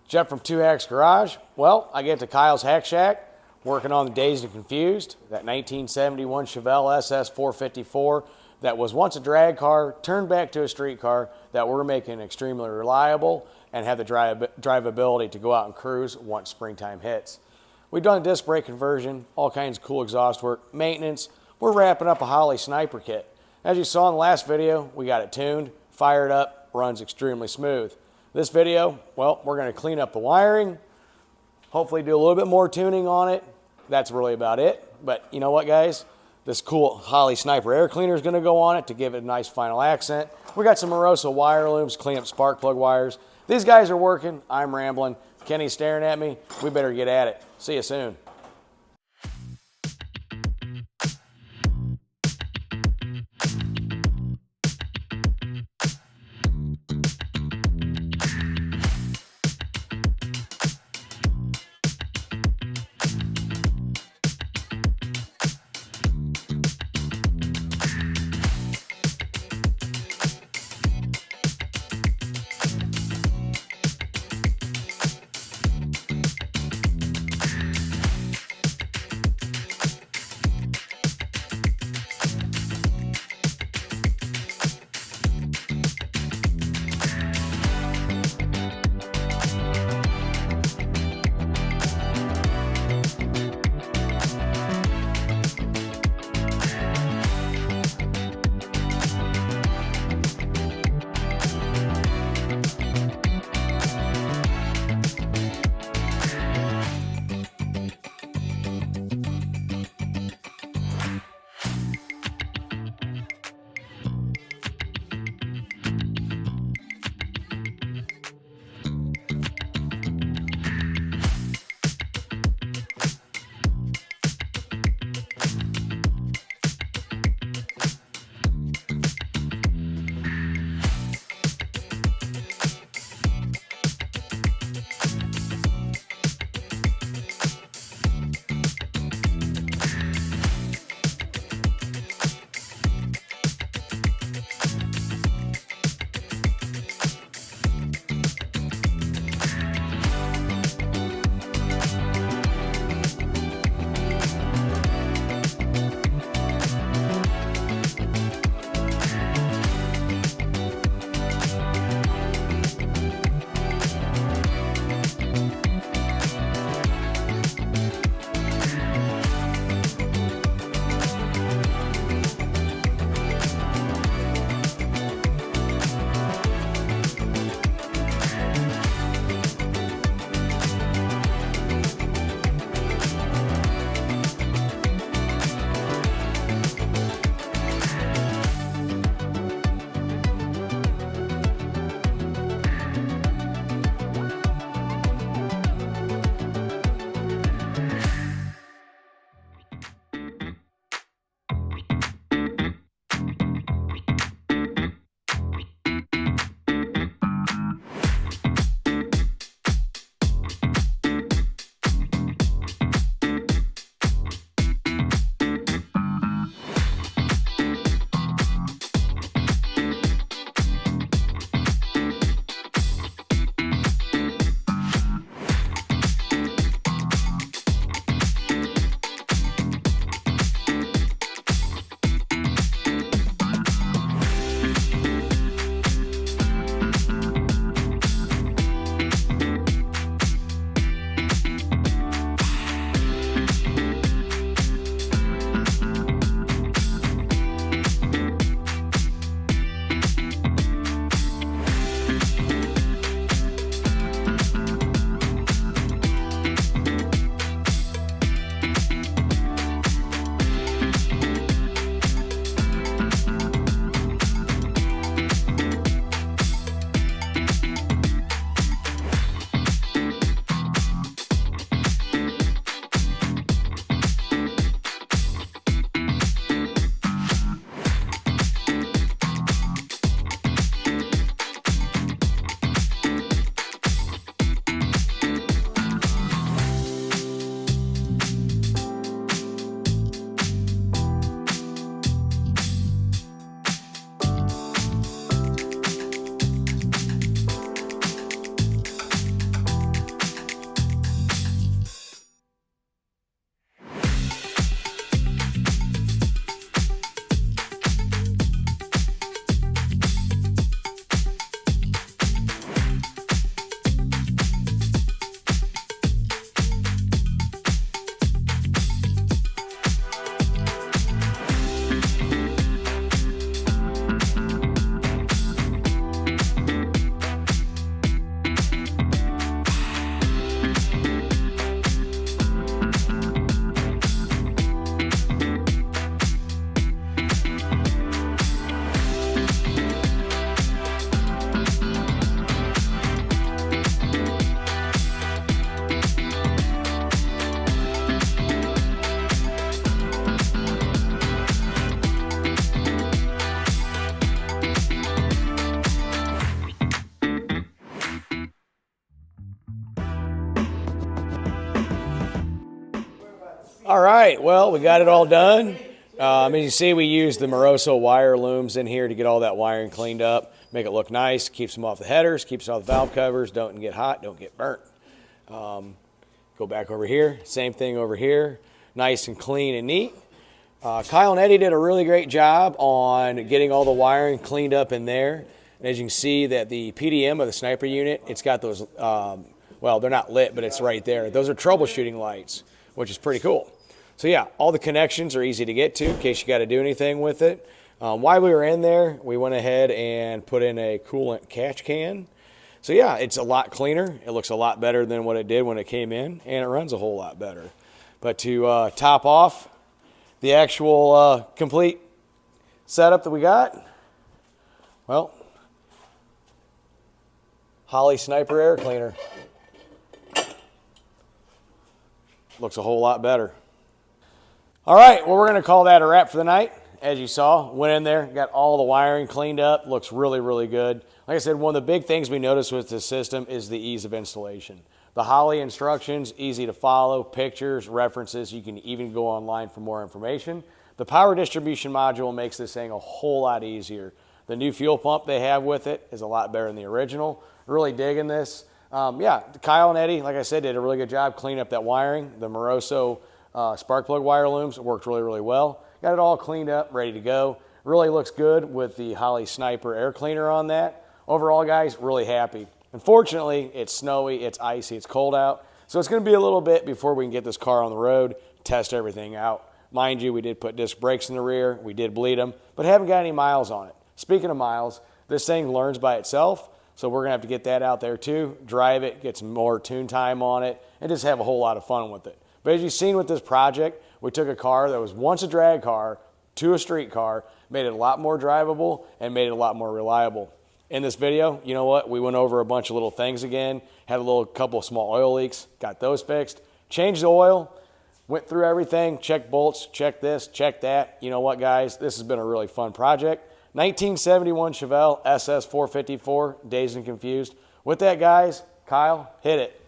Jeff from 2Hacks Garage. Well, I get to Kyle's Hack Shack working on the Dazed and Confused, that 1971 Chevelle SS 454 that was once a drag car, turned back to a street car that we're making extremely reliable and have the drivability to go out and cruise once springtime hits. We've done a disc brake conversion, all kinds of cool exhaust work, maintenance. We're wrapping up a Holley Sniper kit. As you saw in the last video, we got it tuned, fired up, runs extremely smooth. This video, well, we're going to clean up the wiring, hopefully do a little bit more tuning on it. That's really about it. But you know what, guys? This cool Holley Sniper air cleaner is going to go on it to give it a nice final accent. We got some Moroso wire looms, clean up spark plug wires. These guys are working. I'm rambling. Kenny's staring at me. We better get at it. See you soon. All right, well, we got it all done. As you see, we used the Moroso wire looms in here to get all that wiring cleaned up, make it look nice, keeps them off the headers, keeps it off the valve covers, don't get hot, don't get burnt. Go back over here, same thing over here, nice and clean and neat. Kyle and Eddie did a really great job on getting all the wiring cleaned up in there. And as you can see, that the PDM of the Sniper unit, it's got those, well, they're not lit, but it's right there. Those are troubleshooting lights, which is pretty cool. So yeah, all the connections are easy to get to in case you got to do anything with it. While we were in there, we went ahead and put in a coolant catch can. So yeah, it's a lot cleaner. It looks a lot better than what it did when it came in, and it runs a whole lot better. But to top off the actual complete setup that we got, well, Holley Sniper air cleaner. Looks a whole lot better. All right, well, we're going to call that a wrap for the night. As you saw, went in there, got all the wiring cleaned up. Looks really, really good. Like I said, one of the big things we noticed with this system is the ease of installation. The Holley instructions, easy to follow, pictures, references. You can even go online for more information. The power distribution module makes this thing a whole lot easier. The new fuel pump they have with it is a lot better than the original. Really digging this. Yeah, Kyle and Eddie, like I said, did a really good job cleaning up that wiring. The Moroso spark plug wire looms worked really, really well. Got it all cleaned up, ready to go. Really looks good with the Holley Sniper air cleaner on that. Overall, guys, really happy. Unfortunately, it's snowy, it's icy, it's cold out. So it's going to be a little bit before we can get this car on the road, test everything out. Mind you, we did put disc brakes in the rear. We did bleed them, but haven't got any miles on it. Speaking of miles, this thing learns by itself. So we're going to have to get that out there too, drive it, get some more tune time on it, and just have a whole lot of fun with it. But as you've seen with this project, we took a car that was once a drag car to a street car, made it a lot more drivable, and made it a lot more reliable. In this video, you know what? We went over a bunch of little things again, had a couple of small oil leaks, got those fixed, changed the oil, went through everything, checked bolts, checked this, checked that. You know what, guys? This has been a really fun project. 1971 Chevelle SS 454, Dazed and Confused. With that, guys, Kyle, hit it.